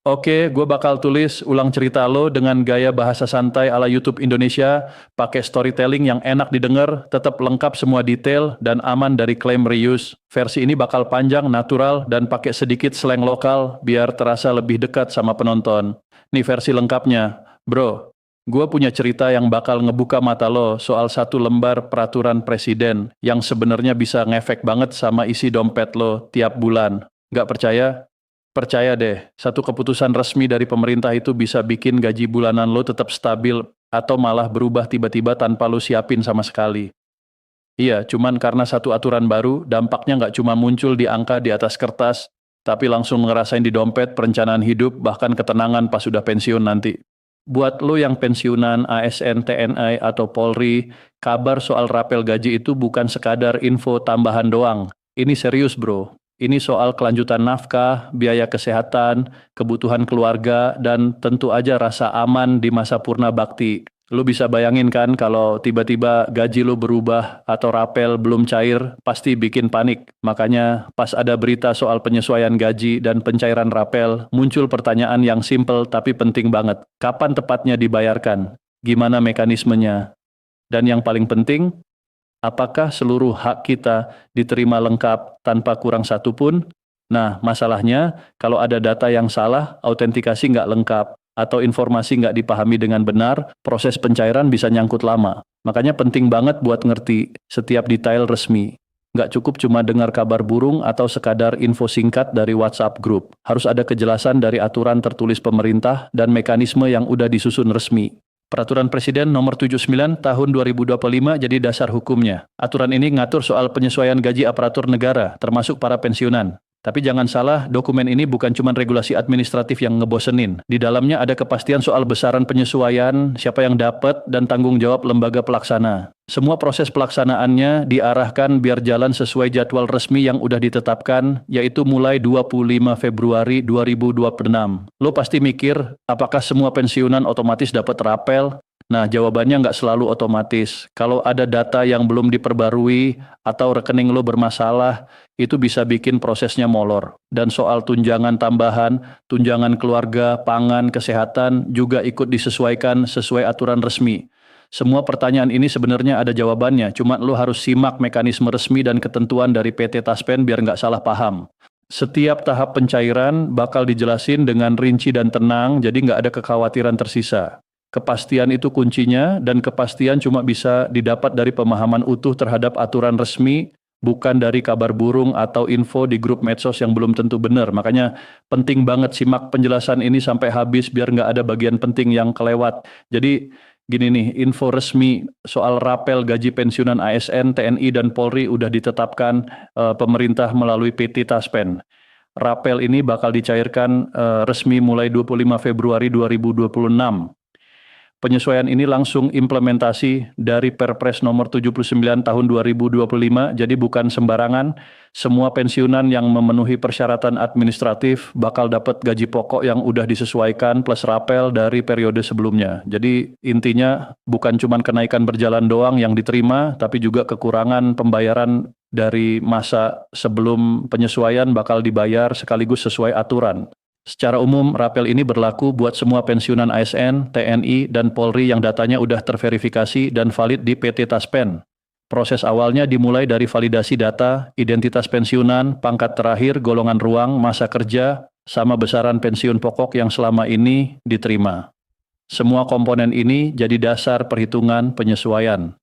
Oke, gue bakal tulis ulang cerita lo dengan gaya bahasa santai ala YouTube Indonesia, pakai storytelling yang enak didengar, tetap lengkap semua detail, dan aman dari klaim reuse. Versi ini bakal panjang, natural, dan pakai sedikit slang lokal, biar terasa lebih dekat sama penonton. Nih versi lengkapnya. Bro, gue punya cerita yang bakal ngebuka mata lo soal satu lembar peraturan presiden, yang sebenarnya bisa ngefek banget sama isi dompet lo tiap bulan. Nggak percaya? Percaya deh, satu keputusan resmi dari pemerintah itu bisa bikin gaji bulanan lo tetap stabil atau malah berubah tiba-tiba tanpa lo siapin sama sekali. Iya, cuman karena satu aturan baru, dampaknya nggak cuma muncul di angka di atas kertas, tapi langsung ngerasain di dompet, perencanaan hidup, bahkan ketenangan pas sudah pensiun nanti. Buat lo yang pensiunan, ASN, TNI, atau Polri, kabar soal rapel gaji itu bukan sekadar info tambahan doang. Ini serius bro. Ini soal kelanjutan nafkah, biaya kesehatan, kebutuhan keluarga, dan tentu aja rasa aman di masa purna bakti. Lu bisa bayangin kan kalau tiba-tiba gaji lu berubah atau rapel belum cair, pasti bikin panik. Makanya pas ada berita soal penyesuaian gaji dan pencairan rapel, muncul pertanyaan yang simple tapi penting banget. Kapan tepatnya dibayarkan? Gimana mekanismenya? Dan yang paling penting, apakah seluruh hak kita diterima lengkap tanpa kurang satu pun? Nah, masalahnya kalau ada data yang salah, autentikasi nggak lengkap, atau informasi nggak dipahami dengan benar, proses pencairan bisa nyangkut lama. Makanya penting banget buat ngerti setiap detail resmi. Nggak cukup cuma dengar kabar burung atau sekadar info singkat dari WhatsApp group. Harus ada kejelasan dari aturan tertulis pemerintah dan mekanisme yang udah disusun resmi. Peraturan Presiden Nomor 79 Tahun 2025 jadi dasar hukumnya. Aturan ini ngatur soal penyesuaian gaji aparatur negara, termasuk para pensiunan. Tapi jangan salah, dokumen ini bukan cuma regulasi administratif yang ngebosenin. Di dalamnya ada kepastian soal besaran penyesuaian, siapa yang dapat, dan tanggung jawab lembaga pelaksana. Semua proses pelaksanaannya diarahkan biar jalan sesuai jadwal resmi yang udah ditetapkan, yaitu mulai 25 Februari 2026. Lo pasti mikir, apakah semua pensiunan otomatis dapat rapel? Nah, jawabannya nggak selalu otomatis. Kalau ada data yang belum diperbarui atau rekening lo bermasalah, itu bisa bikin prosesnya molor. Dan soal tunjangan tambahan, tunjangan keluarga, pangan, kesehatan juga ikut disesuaikan sesuai aturan resmi. Semua pertanyaan ini sebenarnya ada jawabannya, cuma lo harus simak mekanisme resmi dan ketentuan dari PT Taspen biar nggak salah paham. Setiap tahap pencairan bakal dijelasin dengan rinci dan tenang, jadi nggak ada kekhawatiran tersisa. Kepastian itu kuncinya, dan kepastian cuma bisa didapat dari pemahaman utuh terhadap aturan resmi, bukan dari kabar burung atau info di grup medsos yang belum tentu benar. Makanya penting banget simak penjelasan ini sampai habis biar nggak ada bagian penting yang kelewat. Jadi gini nih, info resmi soal rapel gaji pensiunan ASN, TNI, dan Polri udah ditetapkan pemerintah melalui PT Taspen. Rapel ini bakal dicairkan resmi mulai 25 Februari 2026. Penyesuaian ini langsung implementasi dari Perpres nomor 79 tahun 2025, jadi bukan sembarangan. Semua pensiunan yang memenuhi persyaratan administratif bakal dapat gaji pokok yang udah disesuaikan plus rapel dari periode sebelumnya. Jadi intinya bukan cuma kenaikan berjalan doang yang diterima, tapi juga kekurangan pembayaran dari masa sebelum penyesuaian bakal dibayar sekaligus sesuai aturan. Secara umum, rapel ini berlaku buat semua pensiunan ASN, TNI, dan Polri yang datanya udah terverifikasi dan valid di PT Taspen. Proses awalnya dimulai dari validasi data, identitas pensiunan, pangkat terakhir, golongan ruang, masa kerja, sama besaran pensiun pokok yang selama ini diterima. Semua komponen ini jadi dasar perhitungan penyesuaian.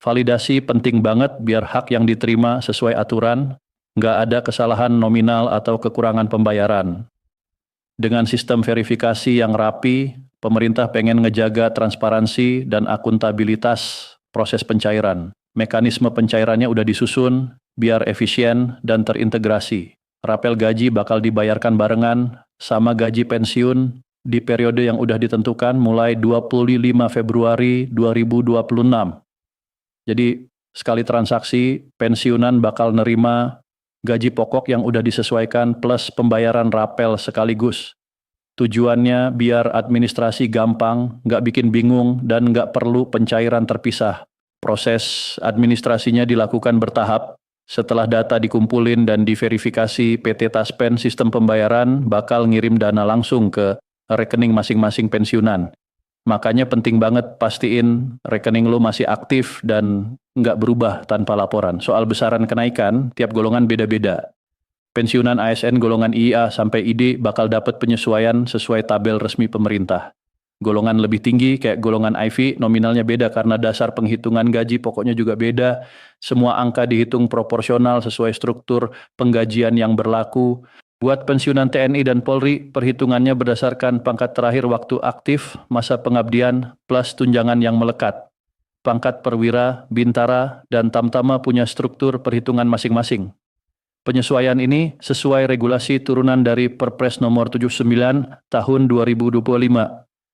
Validasi penting banget biar hak yang diterima sesuai aturan, nggak ada kesalahan nominal atau kekurangan pembayaran. Dengan sistem verifikasi yang rapi, pemerintah pengen ngejaga transparansi dan akuntabilitas proses pencairan. Mekanisme pencairannya udah disusun, biar efisien dan terintegrasi. Rapel gaji bakal dibayarkan barengan sama gaji pensiun di periode yang udah ditentukan mulai 25 Februari 2026. Jadi, sekali transaksi, pensiunan bakal nerima gaji pokok yang udah disesuaikan plus pembayaran rapel sekaligus. Tujuannya biar administrasi gampang, nggak bikin bingung, dan nggak perlu pencairan terpisah. Proses administrasinya dilakukan bertahap, Setelah data dikumpulin dan diverifikasi, PT Taspen sistem pembayaran bakal ngirim dana langsung ke rekening masing-masing pensiunan. Makanya penting banget pastiin rekening lo masih aktif dan nggak berubah tanpa laporan. Soal besaran kenaikan, tiap golongan beda-beda. Pensiunan ASN golongan IA sampai ID bakal dapat penyesuaian sesuai tabel resmi pemerintah. Golongan lebih tinggi kayak golongan IV nominalnya beda karena dasar penghitungan gaji pokoknya juga beda. Semua angka dihitung proporsional sesuai struktur penggajian yang berlaku. Buat pensiunan TNI dan Polri, perhitungannya berdasarkan pangkat terakhir waktu aktif, masa pengabdian, plus tunjangan yang melekat. Pangkat perwira, bintara, dan tamtama punya struktur perhitungan masing-masing. Penyesuaian ini sesuai regulasi turunan dari Perpres nomor 79 tahun 2025.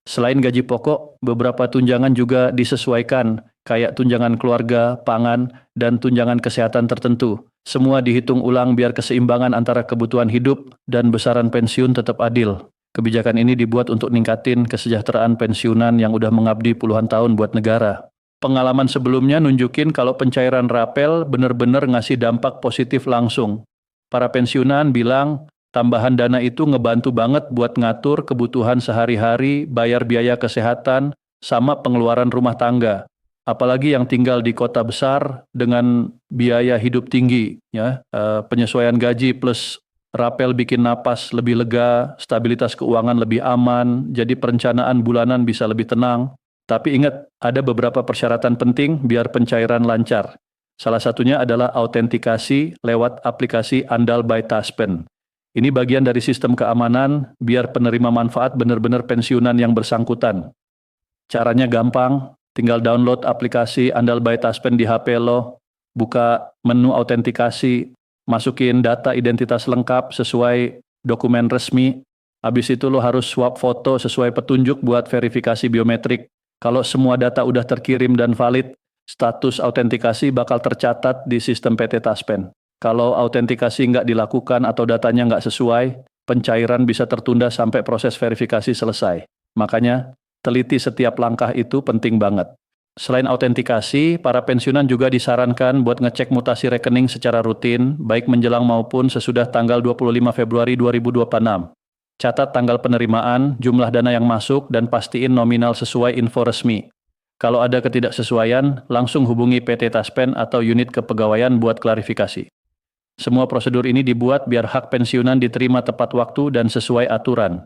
Selain gaji pokok, beberapa tunjangan juga disesuaikan, kayak tunjangan keluarga, pangan, dan tunjangan kesehatan tertentu. Semua dihitung ulang biar keseimbangan antara kebutuhan hidup dan besaran pensiun tetap adil. Kebijakan ini dibuat untuk ningkatin kesejahteraan pensiunan yang udah mengabdi puluhan tahun buat negara. Pengalaman sebelumnya nunjukin kalau pencairan rapel benar-benar ngasih dampak positif langsung. Para pensiunan bilang, tambahan dana itu ngebantu banget buat ngatur kebutuhan sehari-hari, bayar biaya kesehatan, sama pengeluaran rumah tangga. Apalagi yang tinggal di kota besar dengan biaya hidup tinggi, ya, penyesuaian gaji plus rapel bikin napas lebih lega, stabilitas keuangan lebih aman, jadi perencanaan bulanan bisa lebih tenang. Tapi ingat, ada beberapa persyaratan penting biar pencairan lancar. Salah satunya adalah autentikasi lewat aplikasi Andal by Taspen. Ini bagian dari sistem keamanan biar penerima manfaat benar-benar pensiunan yang bersangkutan. Caranya gampang, tinggal download aplikasi Andal by Taspen di HP lo, buka menu autentikasi, masukin data identitas lengkap sesuai dokumen resmi. Habis itu lo harus swap foto sesuai petunjuk buat verifikasi biometrik. Kalau semua data udah terkirim dan valid, status autentikasi bakal tercatat di sistem PT Taspen. Kalau autentikasi nggak dilakukan atau datanya nggak sesuai, pencairan bisa tertunda sampai proses verifikasi selesai. Makanya, teliti setiap langkah itu penting banget. Selain autentikasi, para pensiunan juga disarankan buat ngecek mutasi rekening secara rutin, baik menjelang maupun sesudah tanggal 25 Februari 2026. Catat tanggal penerimaan, jumlah dana yang masuk, dan pastiin nominal sesuai info resmi. Kalau ada ketidaksesuaian, langsung hubungi PT Taspen atau unit kepegawaian buat klarifikasi. Semua prosedur ini dibuat biar hak pensiunan diterima tepat waktu dan sesuai aturan.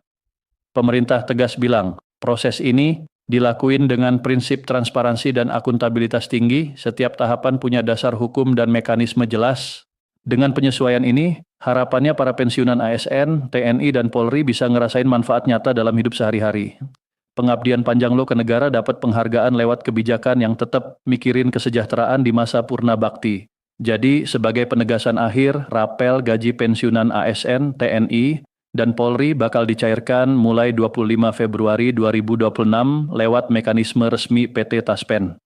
Pemerintah tegas bilang, proses ini dilakuin dengan prinsip transparansi dan akuntabilitas tinggi, setiap tahapan punya dasar hukum dan mekanisme jelas. Dengan penyesuaian ini, harapannya para pensiunan ASN, TNI, dan Polri bisa ngerasain manfaat nyata dalam hidup sehari-hari. Pengabdian panjang lo ke negara dapat penghargaan lewat kebijakan yang tetap mikirin kesejahteraan di masa purna bakti. Jadi, sebagai penegasan akhir, rapel gaji pensiunan ASN, TNI, dan Polri bakal dicairkan mulai 25 Februari 2026 lewat mekanisme resmi PT Taspen.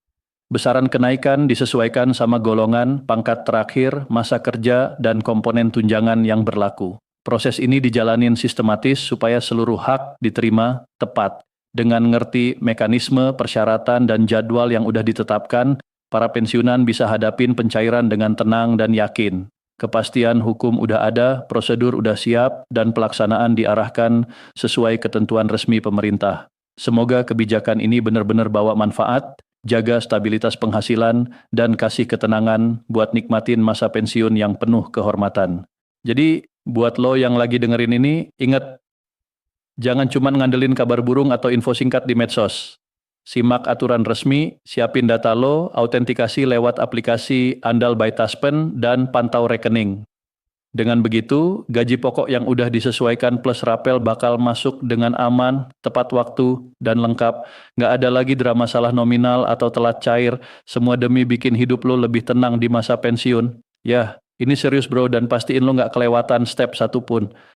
Besaran kenaikan disesuaikan sama golongan, pangkat terakhir, masa kerja, dan komponen tunjangan yang berlaku. Proses ini dijalanin sistematis supaya seluruh hak diterima tepat. Dengan ngerti mekanisme, persyaratan, dan jadwal yang udah ditetapkan, para pensiunan bisa hadapin pencairan dengan tenang dan yakin. Kepastian hukum udah ada, prosedur udah siap, dan pelaksanaan diarahkan sesuai ketentuan resmi pemerintah. Semoga kebijakan ini benar-benar bawa manfaat, jaga stabilitas penghasilan, dan kasih ketenangan buat nikmatin masa pensiun yang penuh kehormatan. Jadi, buat lo yang lagi dengerin ini, ingat, jangan cuma ngandelin kabar burung atau info singkat di medsos. Simak aturan resmi, siapin data lo, autentikasi lewat aplikasi Andal by Taspen, dan pantau rekening. Dengan begitu, gaji pokok yang udah disesuaikan plus rapel bakal masuk dengan aman, tepat waktu, dan lengkap. Nggak ada lagi drama salah nominal atau telat cair, semua demi bikin hidup lo lebih tenang di masa pensiun. Ya, ini serius bro, dan pastiin lo nggak kelewatan step satupun.